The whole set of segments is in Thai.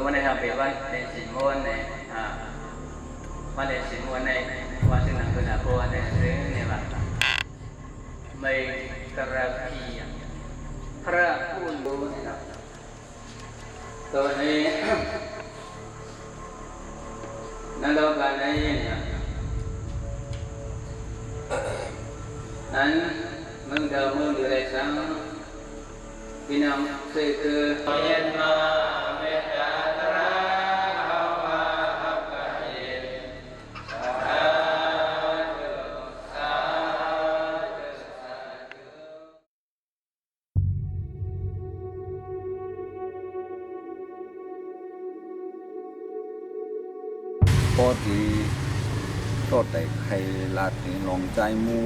วันนี้ครับเป็นวันในสินม้วนในวันในสินม้วนในวันซึ่งนักคุณอาโกในซึ่งเนี่ยว่าไม่กระพีพระผู้รู้นะครับตัวนี้นั่นเราการนี้เนี่ยนั้นมึงเดิมมึงอยู่ในสังพี่น้องสื่อคือเย็นมาพอที่ก็แต่ใครลาดนี่ลองใจมู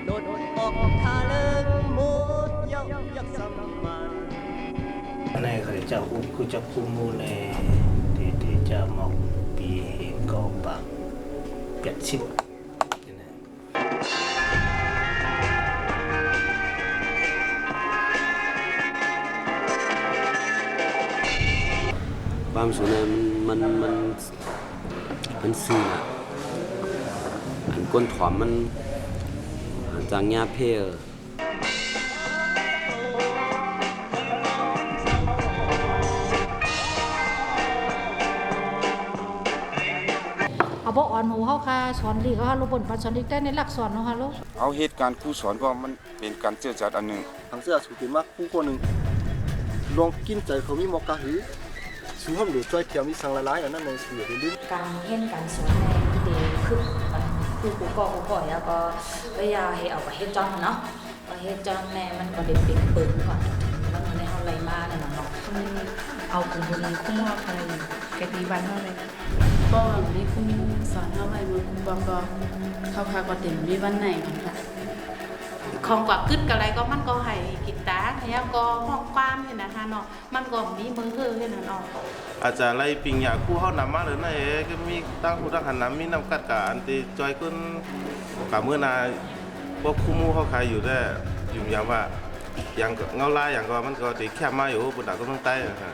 โดดออกทาเลิงมุดเย้ายักษ์สมันในเขาจะอุ้มคือจะคุมมูในที่จะมองปีเห็นก็ปากเปียดชิบความสุขนั้นมันซื่อนะอันก้นถอมมันจางยาเพลเอาบ่อ่อนหูเฮาค่ะสอนดีก็เฮาลบบนปันสอนดีได้ในหลักสอนเนาะค่ะลูกเอาเหตุการณ์ครูสอนก็มันเป็นการเจือจัดอันหนึ่งทางเสื้อสูเป็นมากผู้คนหนึ่งลองกินใจเขามีมอกะหือสูห้ามหรือจ้อยเทียมมีสังละลายอันนั้นในเสือลิ้นการเรียนการสอนในที่เดคือกูก็แล้วก็พยายามให้เอาไปเฮ็ดจ้องเนาะว่าเฮ็ดจ้องแม่มันก็ได้เป็นเปิดก่อนมันในเฮาไหลมานั่นน่ะเนาะเอากลุ่มคนนั้นคุ้มว่าใครแกตีบ้านเฮาเลยก็มีคุ้มสอนเฮาไว้มือคุ้มบอกก็เขาพาก็เต็มมีวันไหนกันค่ะของกว่ากึดกับอะไรก็มันก็ให้กินตาแล้วก็ห้องความเห็นนะคะเนาะมันก็มีมือเฮือเห็นเนาะอาจจะไล่ปิงอยากคู่เฮานำมาหรือนั่นเองก็มีตั้งหูตั้งหันน้ำมีน้ำกัดกะอันที่จอยขึ้นกับเมื่อนาพวกคู่มูเขาขายอยู่ได้อยู่อย่างว่าอย่างเงาลายอย่างก็มันก็ตีแคบมาอยู่บนดาวก็ต้องใต้นะครับ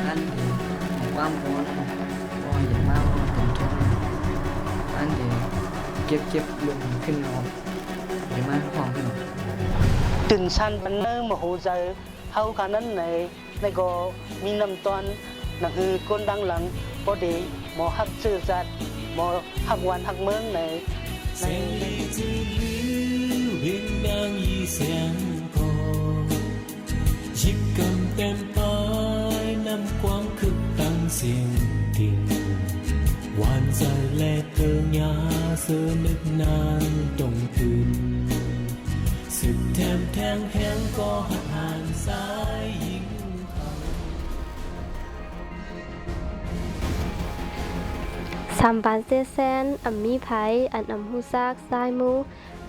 อันความร้อนก็อย่างมากถึงทุกอันเดียวเก็บลงขึ้นนอนอย่างมากความขึ้นตื่นชันมันเนิ่มโมโหใจเฮาขานั้นในก็มีน้ำตอนนั่นคือก้นดังหลังพอดีหมอฮักซื่อสัตย์หมอฮักวันฮักเมืองใน云亮已相破，一根灯牌南光คือตั้งเสียงดิ่งหวานใจและเธอหยาเสือนึกนานตรงตื่นสึกแถมแทงแห้งก็หักห่างสายยิงสัมปันเซแซนอัมมีไผอันอัมฮูซากซายมู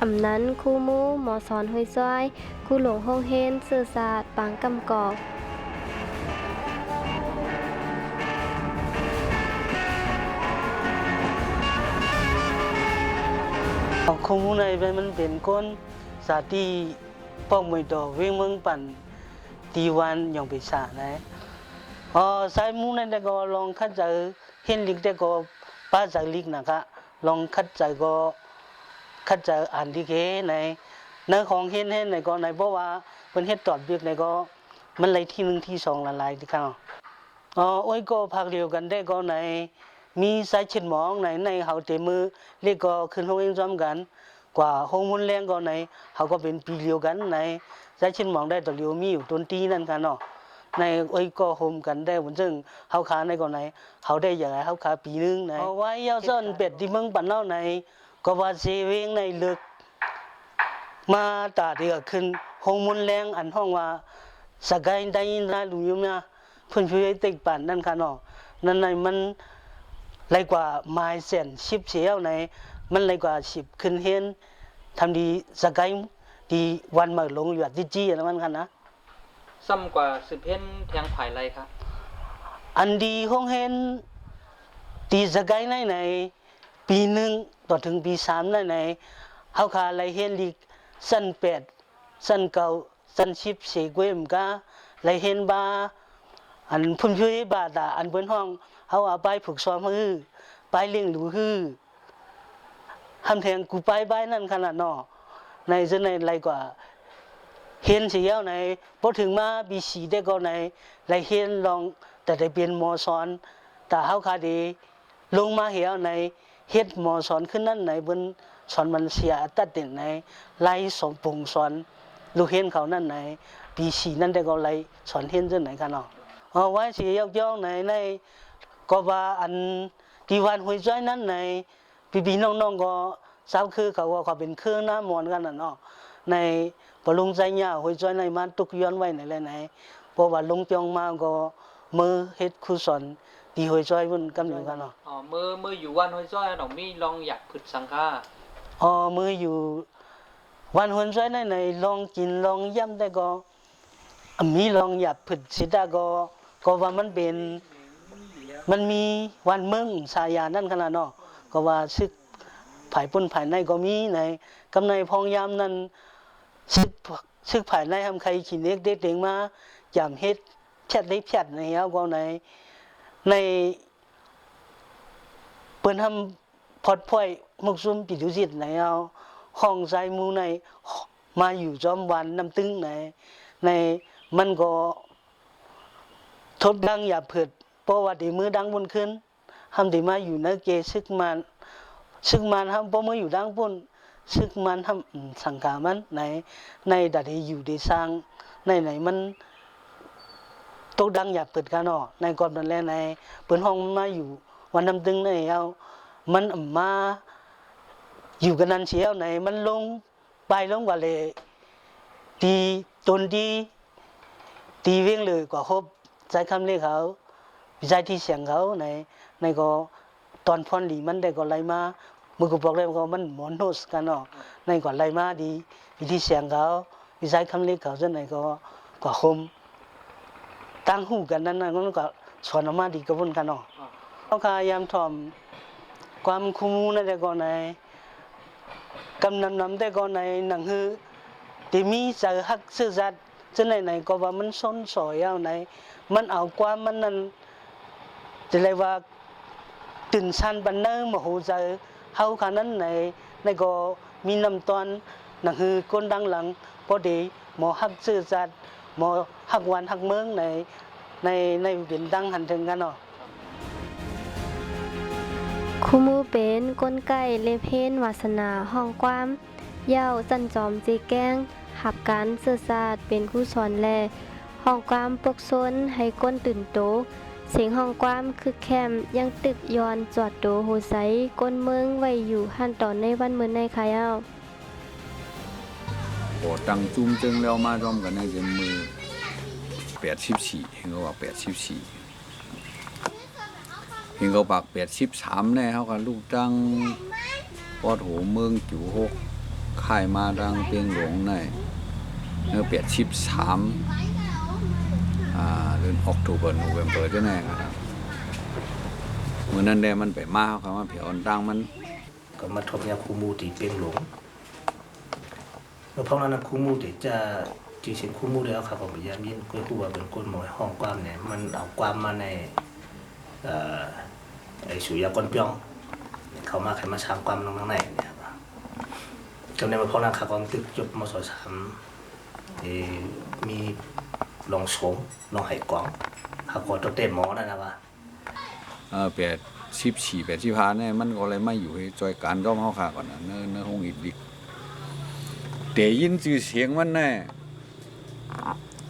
อำนั้นคู่มูหมอสอนห้วยซ้อยคู่หลงห้องเฮนเสือศาสตร์ปางกำกอกคู่มูในมันเป็นคนสาธิปอกมวยดอกเวงเมืองปั่นตีวันอย่างปีศาจนะสายมูในแต่ก็ลองคัดใจเห็นลิกแต่ก็ป้าใจลิกนะคะลองคัดใจก็ คัดจะอ่านดีเคในเนื้อของเฮ็ดในก็ในเพราะว่าเพิ่นเฮ็ดตอดเบียกในก็มันไหลที่1ที่2ละลายที่ข้างโอ้ยก็ภาคเดียวกันได้ก็ในมีสายฉิดหมองในเฮาเตมือเรียกก็ขึ้นห้องเองซ้อมกันกว่าห้องมุนแรงก็ในเฮาก็เป็นปีเดียวกันในสายฉิดหมองได้ตอเดียวมีอยู่ต้นตีนั่นกันเนาะในโอ้ยก็โฮมกันได้วันซึ่งเฮาขาในก็ในเฮาได้อย่างไรเฮาขาปีนึงในเอาไว้ยาวซ่อนเป็ดที่เมืองปันเนาในก็ว่าเซเวงในลึกมาตาที่ก็ขึ้นห้องมุนแรงอันห้องว่าสกายได้ยินได้รู้อยู่นะเพิ่นช่วยติกปั่นนั่นค่ะเนาะนั่นในมันไรกว่าไม้เส้น10เสียวในมันไรกว่า10ขึ้นเฮ็นทำดีสกายดีวันมาลงอยู่ที่จี้นะมันค่ะนะซ้ำกว่า10เฮ็นแทงภายไรครับอันดีห้องเฮ็นตีสกายในปี1ต่อถึงปี3ในเฮาคาไรเฮ็นลีกสั้น8สั้น9สั้น10เสกวยมกาไรเฮ็นบาอันพุ่มช่วยบาตาอันเพิ่นห้องเฮาเอาไปฝึกซ้อมฮือไปเลี้ยงดูฮือทำแทงกูไปบ้านนั่นขนาดเนาะในซึ่งในไรกว่าเห็นเสียวในพอถึงมาปี4ได้ก็ในไรเห็นลองแต่ได้เป็นหมอสอนแต่เฮาคาดีลงมาเหี่ยวในเฮ็ดหมอสอนขึ้นนั่นในบนสอนมันเสียตัดเด่นในไล่สมปงสอนลูกเห็นเขานั่นในปี4นั่นได้ก็ไล่สอนเห็นซึ่งไหนกันเนาะเอาไว้สิยกในก็ว่าอันที่วันห้วยจ้อยนั้นในพี่ๆน้องๆก็ทราบคือเขาว่าเขาเป็นเครื่องน้ำมนต์กันน่ะเนาะในปลุงใจหญ้าห้วยจ้อยในมันตุกย้อนไว้ในไหนเพราะว่าลงจองมาก็มือเฮ็ดคุศลที่ห้วยจ้อยมันกำอยู่กันเนาะมืออยู่วันห้วยจ้อยเนาะมีลองอยากผึดสังฆามืออยู่วันห้วยจ้อยในลองกินลองย่ำได้ก็มีลองอยากผึดสิได้ก็ว่ามันมีวันเมืองสายานั่นขนาดเนาะก็ว่าซึกภายปุ่นภายในก็มีในกำในพองยามนั้นซึกภายในทำใครขี้เล็กเด็กๆมาจำเฮ็ดแพทได้แพทในเอาก็ในเปิ้นทำพอดพ่อยมุกซุ่มปิดุสิตในเอาห้องใจมูในมาอยู่จอมวันน้ำตึงในมันก็ทดดังอย่าเผิดเพราะว่าดีมือดังบนขึ้นทำดีมาอยู่ในเกซึกมันทำเพราะมืออยู่ดังบนซึกมันทำสังกามันในดัดอยู่ได้สร้างในมันตกดังอย่าเปิดกันเนาะในก่อนนั้นแลในเปิดห้องมาอยู่วันน้ำตึงในเอามันมาอยู่กันนั้นเชียวในมันลงไปลงกว่าเลยตีตนตีเวียงเลยกว่าครบใจคำเรียกเขาใจที่เสียงเขาในก็ตอนพรดีมันได้ก็ไล่มามือกูบอกเลยว่ามันหมอนโนสกันเนาะในก็ไล่มาดีวิธีเสียงเขาวิจัยคำเรียกเขาจนในก็คมตั้งหูกันนั้นมันก็สอนออกมาดีกระบวนกันเนาะเขาพยายามทำความคุ้มนั่นได้ก็ในกำนำได้ก็ในหนังฮือที่มีใจฮักซื่อสัตย์จนไหนก็ว่ามันซ้นสอยเอาไหนมันเอาความมันนั้นจะเรียกว่าตื่นชันบันเนอร์มาหูใจเฮาขานั้นในก็มีน้ำตอนหนังฮือก้นดังหลังพอดีหมอฮักซื่อสัตย์หมอฮักวันฮักเมืองในเป็นดังหันถึงกันเนาะคู่มือเป็นก้นไก่เล็บเพ้นวาสนาห้องความเย้าจันจอมจีแก้งหับการเสื้อสาดเป็นคู่สอนแลห้องความปกซนให้ก้นตื่นโตเสียงห้องความคือแคมยังตึกย้อนจอดโตโหไซก้นเมืองไว้อยู่ขั้นตอนในวันเมืองในคายเอาโอ้ตั้งจุ่มจึงแล้วมาร่วมกันในเดือนมือ84เห็นก็ว่า84เห็นก็ปาก83แน่เฮากันลูกจังปอดหูเมืองจู่6ค่ายมาดังเปียงหลวงในเนื้อ83เดือนออกตุลาโนเวมเบอร์จะแน่ครับมื้อนั้นได้มันไปมาเฮาคำว่าเผียวดังมันก็มาทบยาคูมูที่เปียงหลวงเพราะนั้นคูมูที่จะจริงๆคูมูแล้วครับผมพยายามยินคุยว่าเป็นก้นหมอยห้องความเนี่ยมันเอาความมาในไอ้สุยากอนเปียงเขามาใครมาช้างความลงข้างในเนี่ย จำได้มาพ่อนักข่าวกองตึกจบมศ3มีลองสงลองไหกองเขาก็ต้องเต้หมอนะว่า84เนี่ยมันก็เลยไม่อยู่ให้จอยการร่อมเฮาค่ะก่อนนะเนื้อห้องอีกดิกแต่ยินชื่อเสียงมันแน่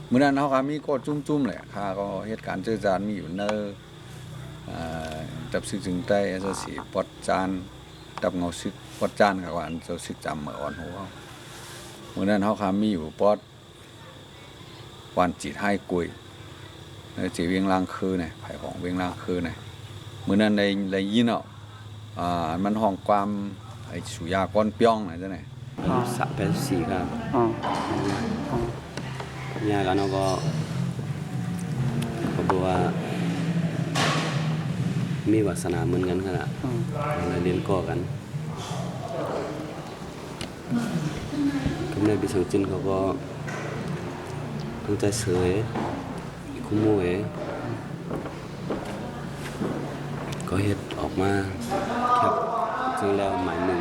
เมื่อนั้นเฮาก็มีก็จุ้มๆแหละค่ะก็เหตุการณ์เจอจานมีอยู่เนจับซึกจึงใต้SCปอดจานดับเงาซึกปอดจานก็ว่าอันเจ้าซึกจำเมื่ออ่อนหัวเมื่อนั้นเฮาก็มีอยู่ปอดวันจิตให้กุยจีเวียงลางคือเนี่ยไผ่ของเวียงลางคือเนี่ยเมื่อนั้นได้ยินมันห้องความไอ้สุยาก้อนเปียงอะไรจังไหน84ครับญากันก็บอกว่ามีวาสนาเหมือนกันขนาดเรียนก่อกันกับในบิสจินเขาก็ตั้งใจเสยคุ้มมวยก็เฮ็ดออกมาแคบจึงแล้วหมายหนึ่ง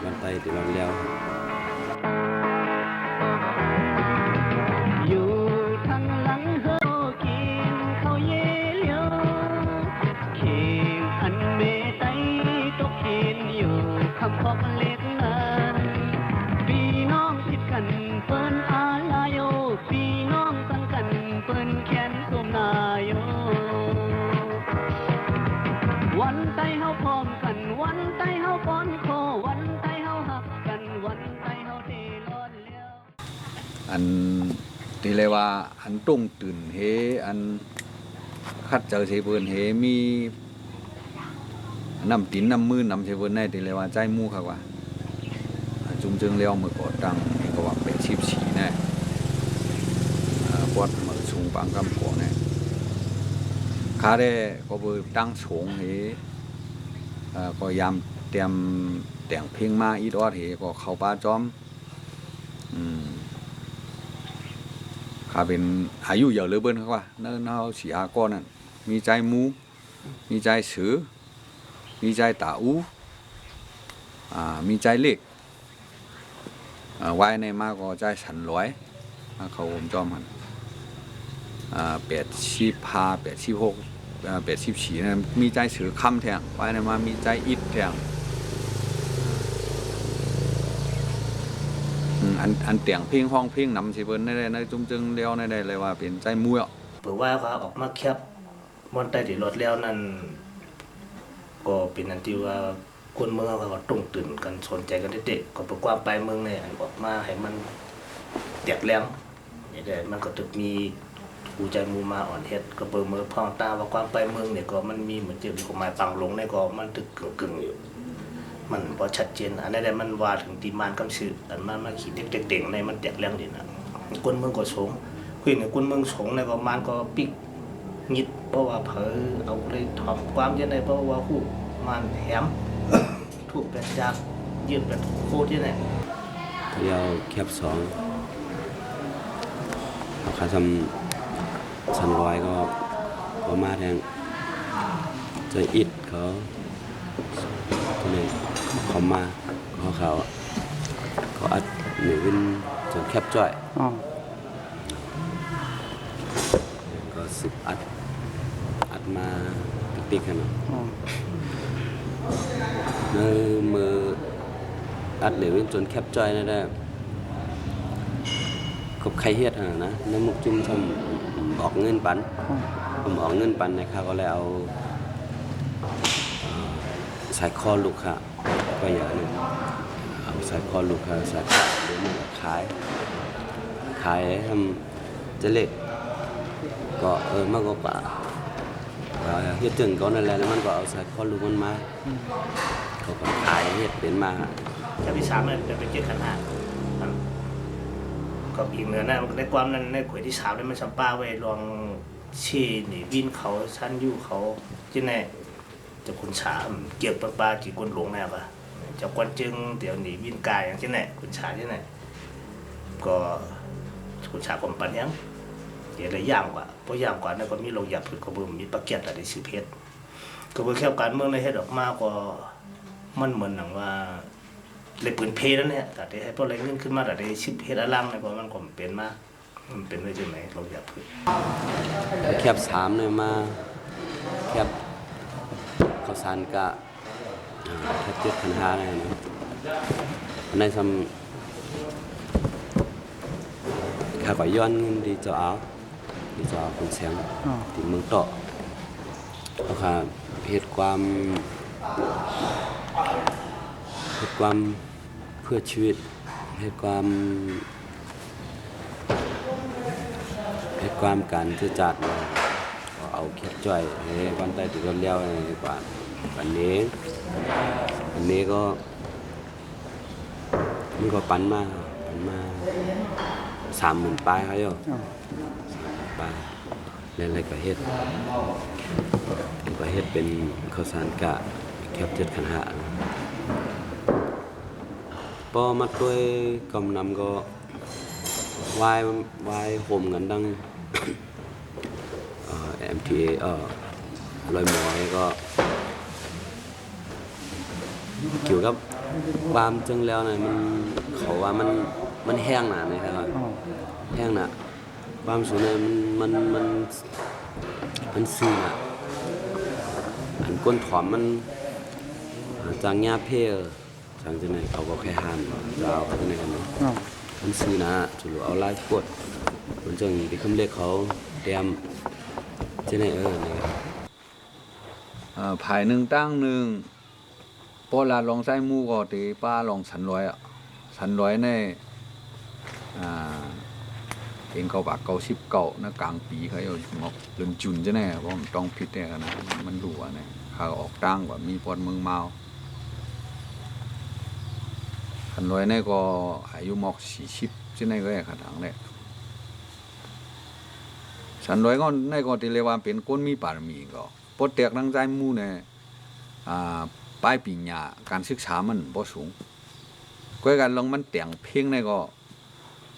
วันไตที่เราแล้วอยู่ทางหลังเฮากินข้าวเย่เหลียวเข่งอันเมไตตกกินอยู่คำพอกเล็กนั้นพี่น้องคิดกันเปิ้นอาลาโยพี่น้องตั้งกันเปิ้นแขนสมนายวันไตเฮาพร้อมกันวันไตเฮาป้อนคอวันไตเฮาหักกันวันไตเฮาเทรอนแล้วอันที่เรียกว่าอันตุ้งตื่นเฮอันคัดเจอเสเพิ่นเฮมีน้ำตินน้ำมือน้ำเสเพิ่นได้ที่เรียกว่าใจมู่ครับว่าจุ่มจึงเลี้ยวมือก่อตั้งนี่ก็ว่าเป็น14แน่ปอดมือสูงปางกำของแน่ขาได้ก็บ่ตั้งสงเฮก็ยามเตรียมแต่งเพลงมาอีดอดเฮก็เข้าป่าจอมข้าเป็นอายุเยอะเหลือเบิ้นเขาว่าเนื้อเฮาสีอาก้อนนั่นมีใจมูมีใจเสือมีใจตาอูมีใจเล็กไว้ในมากก็ใจสันร้อยเขาผมจอมหัน85 86 84นั่นมีใจเสือคำแทงไว้ในมามีใจอิดแทงอันเตียงเพลงห้องเพลงนำสิเพิ่นได้ในจุ่มจึงเลี้ยวได้เลยว่าเป็นใจมั่วเปิดว่าเขาออกมาแคบมอนใต้ที่รถแล้วนั่นก็เป็นอันที่ว่าคนเมืองเขาก็ต้องตื่นกันสนใจกันเด็กๆก็ประกอบไปเมืองเนี่ยออกมาให้มันแตกแรงนี่แหละมันก็จะมีผู้ใจมูมาอ่อนเฮ็ดก็เปิดมือพองตาว่าความไปเมืองเนี่ยก็มันมีเหมือนจะมีความหมายปังลงในก็มันตึกกึ่งอยู่มันพอชัดเจนอันนั้นมันว่าถึงตีมานกำสืออันมันมาขีดเด็กๆในมันแตกแรงดินะคนเมืองก็สงคุยเนี่ยคนเมืองสงในก็มันก็ปิกงิดเพราะว่าเผอเอาเลยถอมความยังไงเพราะว่าฮู้มันแหมถูกเป็นจากยืนเป็นโคตรที่ไหนเดียวแคบ2เอาขาทำสันร้อยก็ประมาณแทงใจอิดเขาตัวนี้เขามาเขาอัดหนึ่งวินจนแคบจ้อยก็สึกอัดมาติ๊กๆกันเนาะมืออัดหนึ่งวินจนแคบจ้อยนั่นแหละกับใครเฮ็ดฮะนะน้ำมุกจุ่มทำออกเงินปันผมออกเงินปันนะครับก็เลยเอาสายคอลูกค่ะก็อย่างนึงเอาสายคอลูกค่ะสายเดี๋ยวมันขายทำจะเล็กก็มากกว่าเฮ็ดจึงก็นั่นแหละแล้วมันก็เอาสายคอลูกมันมาเขาก็ขายเฮ็ดเป็นมาจะไป3เนี่ยจะไป7ขัน5ก็อีกเนื้อนะในความนั้นในขวยที่3ได้มันสัมป้าไว้ลองชี้นี่วินเขาชั้นอยู่เขาที่ไหนจะคุณฉาเกี่ยวปลากี่คนหลงแน่ปะจะกวนจึงเดี๋ยวหนีวินกายอย่างที่ไหนคุณฉาที่ไหนก็คุณฉาผมปันยังเดี๋ยวเลยย่างกว่าเพราะย่างกว่านั่นก็มีโรงหยับผืนกระเบื้องมีปลาเกียดอะไรสิเพชรก็เพื่อแค่การเมืองในเฮ็ดออกมาก็มันเหมือนหนังว่า เลยปืนเพนั่นเนี่ยแต่ได้ให้พวกอะไรเงินขึ้นมาแต่ได้ชิบเฮ็ดอลังเนี่ยเพราะมันก็เป็นมามันเป็นไว้จังไหนเราอยากพูดแคบ3เนี่ยมาแคบข้าวสารกะแคบ7,500เนี่ยนะในซ้ำข้าก็ย้อนดีเจ้าเอาคนเสียงที่เมืองเตาะเพราะข้าเฮ็ดความเพื่อชีวิตเฮ็ดความการซื่อจัดเอาเข็บจ่อยให้วันใต้ติดรถเลี้ยวในกว่าวันนี้ก็มันก็ปันมา30,000 ปลายครับโย30,000 ปลายแล้วอะไรก็เฮ็ดเป็นข้าวสารกะแคบ7,500พอมาด้วยกำนำก็วายโฮมกันดังMTA ลอยหมอยก็เกี่ยวกับความจึงแล้วนะมันเขาว่ามันแห้งหนาเลยครับแห้งหนาความสูงเนี่ยมันซื่อหนาอันก้นถอมมันจางหญ้าเพลจางจะไหนเขาก็แค่ห้ามจะเอาเขาจะไหนกันเนาะมันซื่อหนาจุลเอาไล่กดมันจึงที่คำเล็กเขาเตรียมจะไหนเนี่ยภายหนึ่งตั้งหนึ่งพอลาลองใช้มูก็ตีป้าลองสันร้อยในเป็นเก่าบาก90นะกลางปีเขาเอาหมอกเรื่องจุนจะแน่เพราะมันต้องพิษเนี่ยนะมันรู้ว่าเนี่ยเขาออกตั้งกว่ามีปอดเมืองเมาสันร้อยในก็อายุหมอก40จะแน่ก็แค่ขนาดเลยสันร้อยก็ในก็ตีเรียกว่าเป็นก้นมีปารมีก็ปดแตกดังใจมูเนี่ยป้ายปีญาการศึกษามันบ่สูงก้อยกันลองมันแต่งเพลงในก็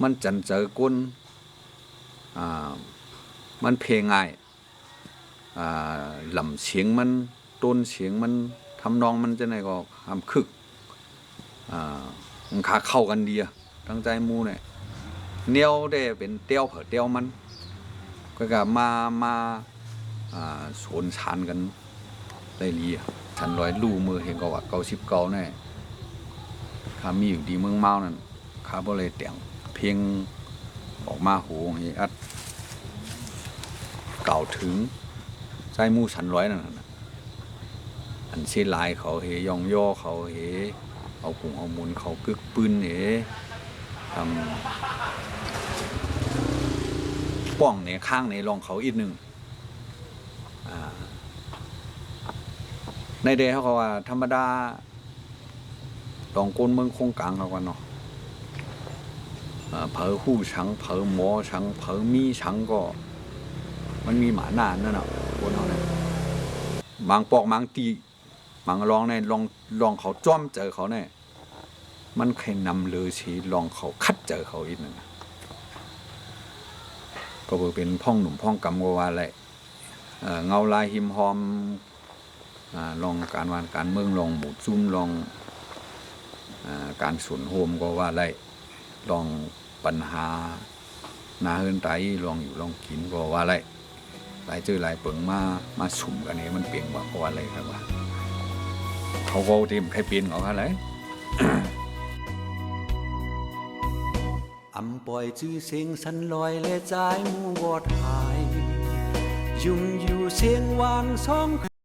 มันจันเจอก้นมันเพลงง่ายลำเสียงมันต้นเสียงมันทำนองมันจะไหนก็ทำคึกมันขาเข้ากันดีอะตั้งใจมูเนี่ยเนียวได้เป็นเตี้ยวเผอเตี้ยวมันก็กับมาสวนชานกันได้ลีฉันร้อยลู่มือเห็นก็ว่า99แน่ข้ามีอยู่ดีเมืองเมานั่นข้าบ่เลยแต่งเพลงออกมาโหเฮอัดเก่าถึงใจมูฉันร้อยนั่นน่ะอันเสียลายเขาเฮยองย่อเขาเฮเอาปุ่งเอามูลเขากึกปืนเฮทำป้องในข้างในรองเขาอีกหนึ่งในเดย์เขาว่าธรรมดาตองก้นเมืองคงกลางเขากันเนาะเผอหู้ชังเผอหมอชังเผอมีชังก็มันมีหมาหน้านั่นเนาะคนเขาเนี่ยบางปอกบางตีบางลองในลองเขาจ้อมเจอเขาเนี่ยมันเคยนำเลยชีลองเขาคัดเจอเขาอีกหนึ่งก็เป็นพ่องหนุ่มพ่องกำก็ว่าอะไรเงาลายหิมหอมลองการวานการเมืองลองหมู่จุ้มลองการสวนโฮมก็ว่าไรลองปัญหานาเฮินไตลองอยู่ลองกินก็ว่าไรหลายเจอหลายเปิงมาสุ่มกันนี่มันเปลี่ยนว่าก็ว่าไรครับว่าเขาก็เตรียมใครเปลี่ยนเขาอะไรอำปล่อยจื้อเสียงสันลอยและใจมูวอดหายยุ่งอยู่เสียงวางสอง